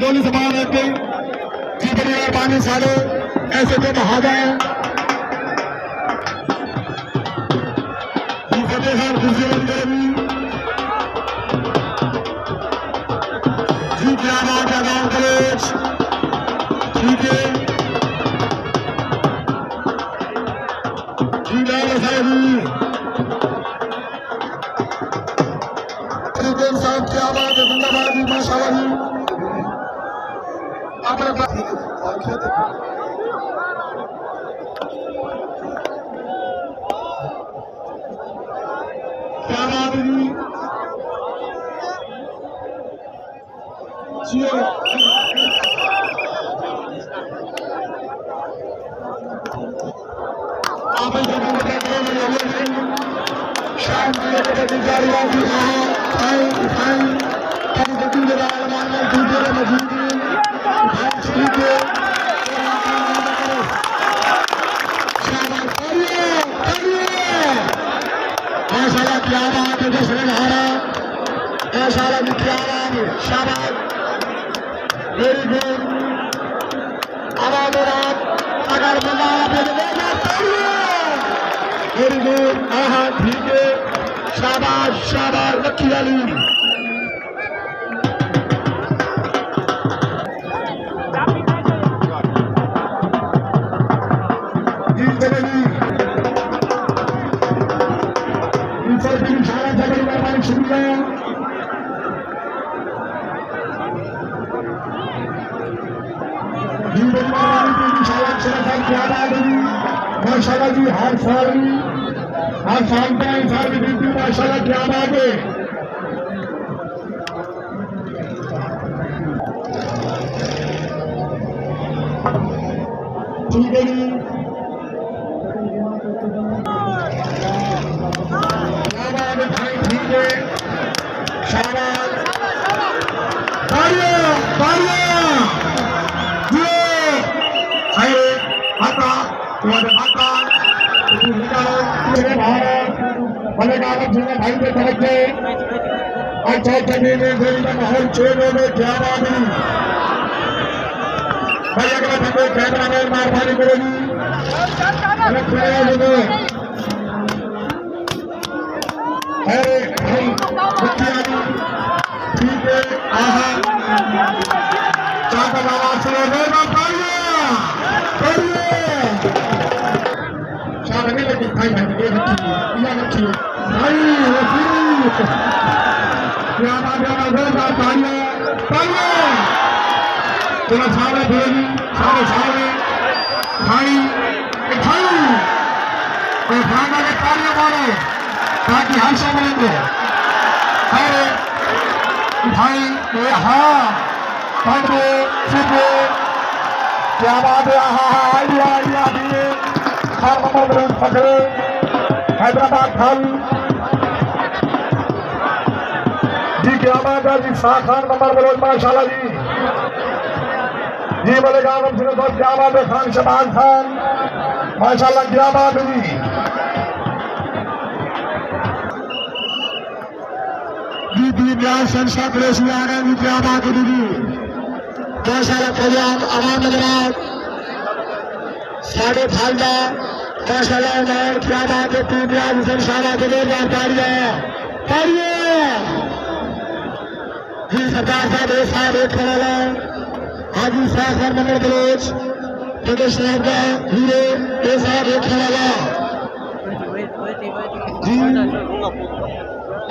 गोली से बाहर रख गई जी। बड़ी मेहरबानी सारे ऐसे तो बहादा फतेह खान खुशी बंद करेगी जी। क्या बात है गाँव कॉलेज ठीक है जी। लाल साहब साहब क्या बात है जिंदाबाद जी माशाल्लाह जी। आपने क्या बात है जी। आप शाम की जारी माशाल्लाह क्या बात है जश्न हारा माशाल्लाह जी। क्या बात है शाबाश वेरी गुड। आवाज अगर वेरी गुड। हाँ ठीक है शाबाश शाबाश लक्की वाली जी चलेगी सारा जगह मेहरबानी शुरू है जी। माशाल्लाह जी। हर साल का इंसान की ड्यूटी माशाल्लाह क्या बात है ठीक है जी। ठीक है शाबाश भाई के तरफ से अच्छा जमीन में गोली का माहौल चोरों में क्या बात है भाई। अगर हमें कैमरा मैन मेहरबानी करेगी अरे भाई ठीक है। आहा चाका आवाज से नहीं लगी भाई भाई रखिए भाई क्या बात चलो सारे भेजी सारे भाई भाई भागा के तालियां मारो ताकि हर्षा मिलेंगे। अरे भाई हाँ क्या बात है। आइडिया दिए हर मोहम्मद पकड़े हैदराबाद खान जी। क्या बात है जी। शाह खान नंबर बोलो माशाल्लाह जी बोले गाँव तो क्या बात है। खान शबाज खान माशाल्लाह क्या बात है जी। दीन संस्था कुरेशी आ रहे हैं क्या बात है दीदी माशाल्लाह। कल्याण आवाम नजरात साढ़े फायदा माशाल्लाह और क्या बात है। तीन संस्था के लिए जी सरदार साहब एक साहब एक खड़ा हाजी शाह खान नंबर बलोच प्रदेश साहब का हीरो एक साहब एक खड़ा जी।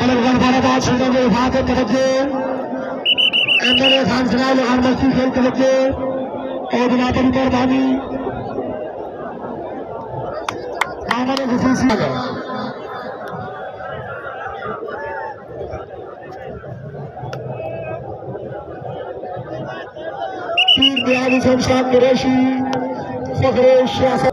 अलग बाराबाद सुनने के हिफाजत के तरफ एमएलए खान सराय लोहार मस्ती खेल तरफ और जनाब बड़ी मेहरबानी आमद खुसूसी पीर दयाल हुसैन साहब कुरैशी फखरे सियासत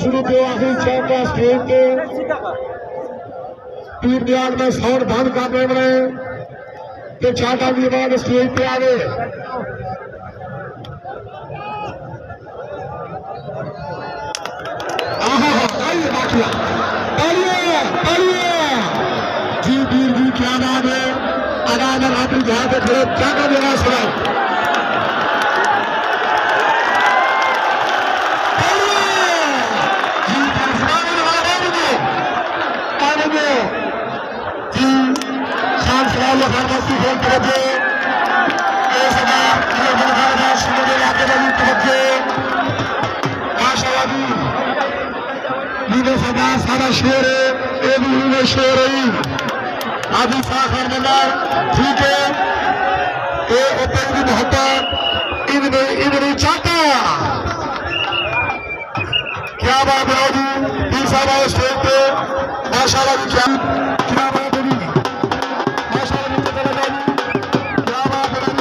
शुरू के आखिरी चार का स्टेज के पीर दयाल में साउंड बंद करने में तो छाटा की बाद स्टेज पे आ गए। तू जहाँ पे खड़े क्या कर देगा सवाल सारा शेर है भी शेर है आदि साखर नंबर ठीक है ये ओपन की मोहब्बत इधर चाहता क्या बात है जी तीसरा स्टेज पे माशाल्लाह जी क्या बात है जी माशाल्लाह जी क्या बात है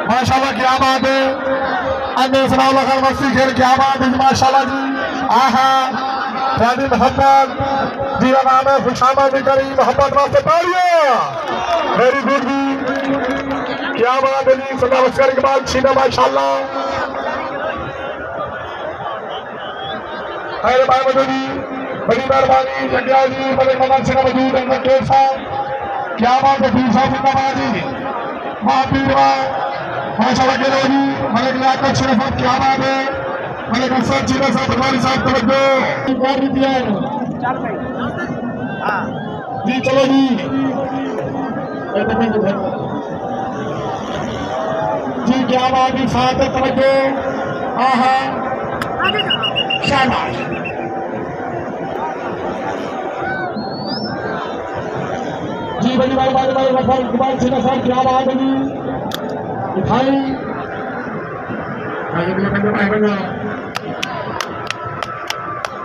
माशाल्लाह क्या बात है खेल क्या बात है माशाल्लाह जी आहा रानी मोहब्बत जी नाम है खुशामद करी मोहब्बत वास्ते तालियां वेरी गुड जी क्या बात है जी सदा लश्कर के बाद छीना माशाल्लाह खैर भाई मधु जी बड़ी मेहरबानी जग्या जी बड़े मदन सिंह मौजूद है केर साहब क्या बात है पीर साहब जिंदाबाद जी महापीर माशाल्लाह के लो जी मलिक लियाकत शरीफ क्या बात है मलिक अफसर जी साहब पटवारी साहब तवज्जो जी चलो जी जी क्या बात है साथ तवज्जो आहा शाबाश जी बड़ी भाई कुमार सिन्हा साहब क्या बात है जी भाई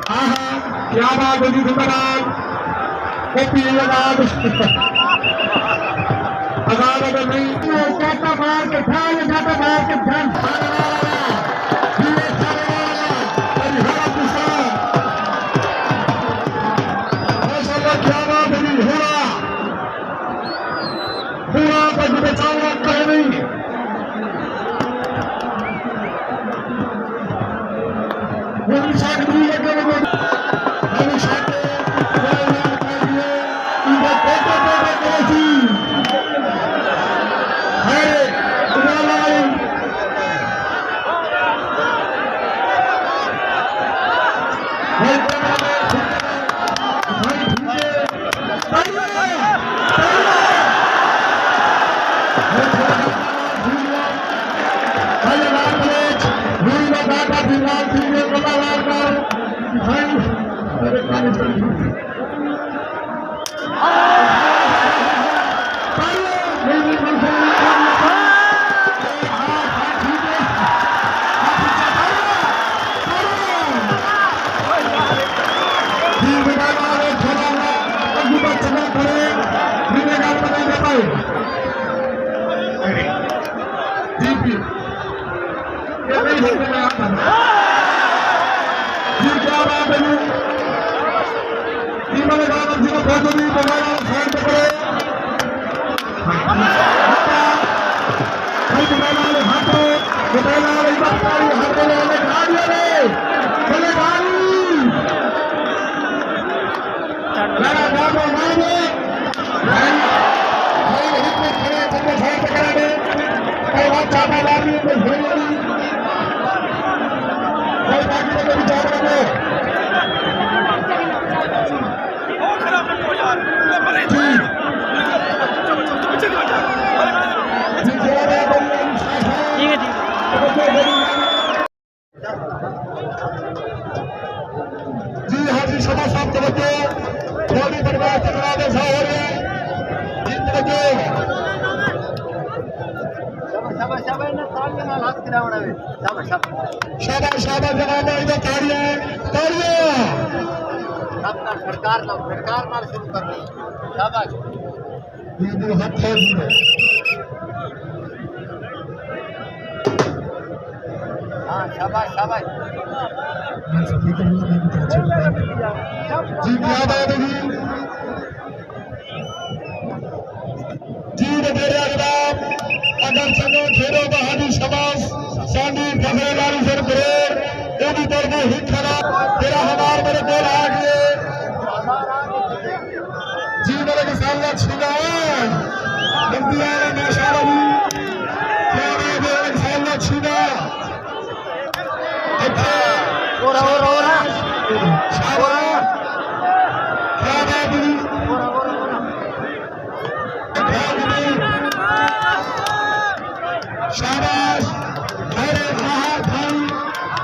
आहा क्या बात है जी धन्यवाद आजाद अगर नहीं जाता मार के ध्यान जाता मार के ध्यान क्या बात है जी पूरा पर बचाव रखता है नहीं अगर चलो खेलो बहादुर समाज सांडी फसलेदारी से करोड़ यदि तरफ हिट खड़ा तेरा हमार मेरे गोल आ गए दिया है माशाअल्लाह जी क्या बात है इंशाअल्लाह छीना अच्छा और क्या बात है शाबाश अरे बाहर भाई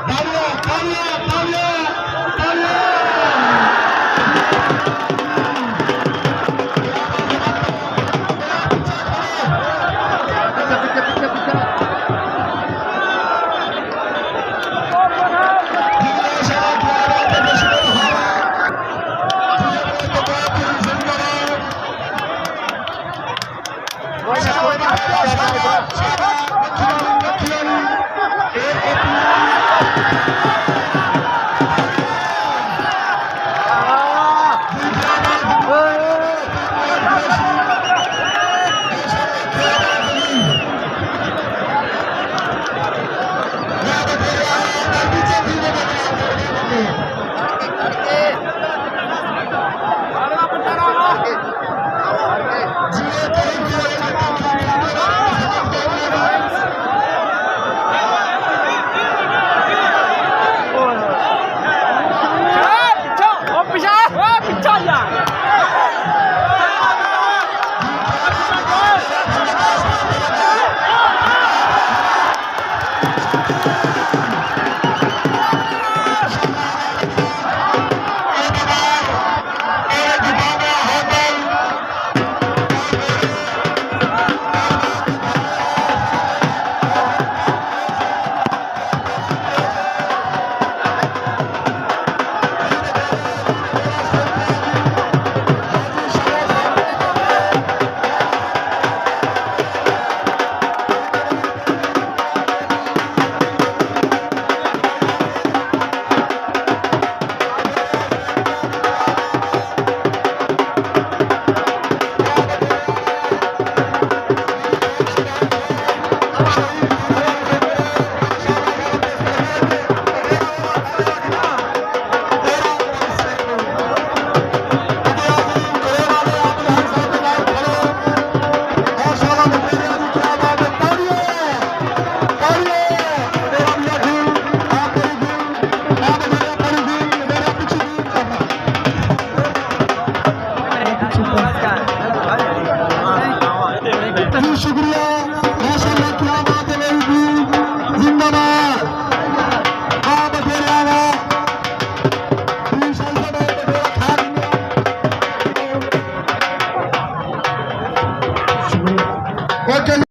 तालियां तालियां तालियां तालियां शुक्रिया माशाअल्लाह क्या बात है मेरी टीम जिंदाबाद आप बथेरा ओके।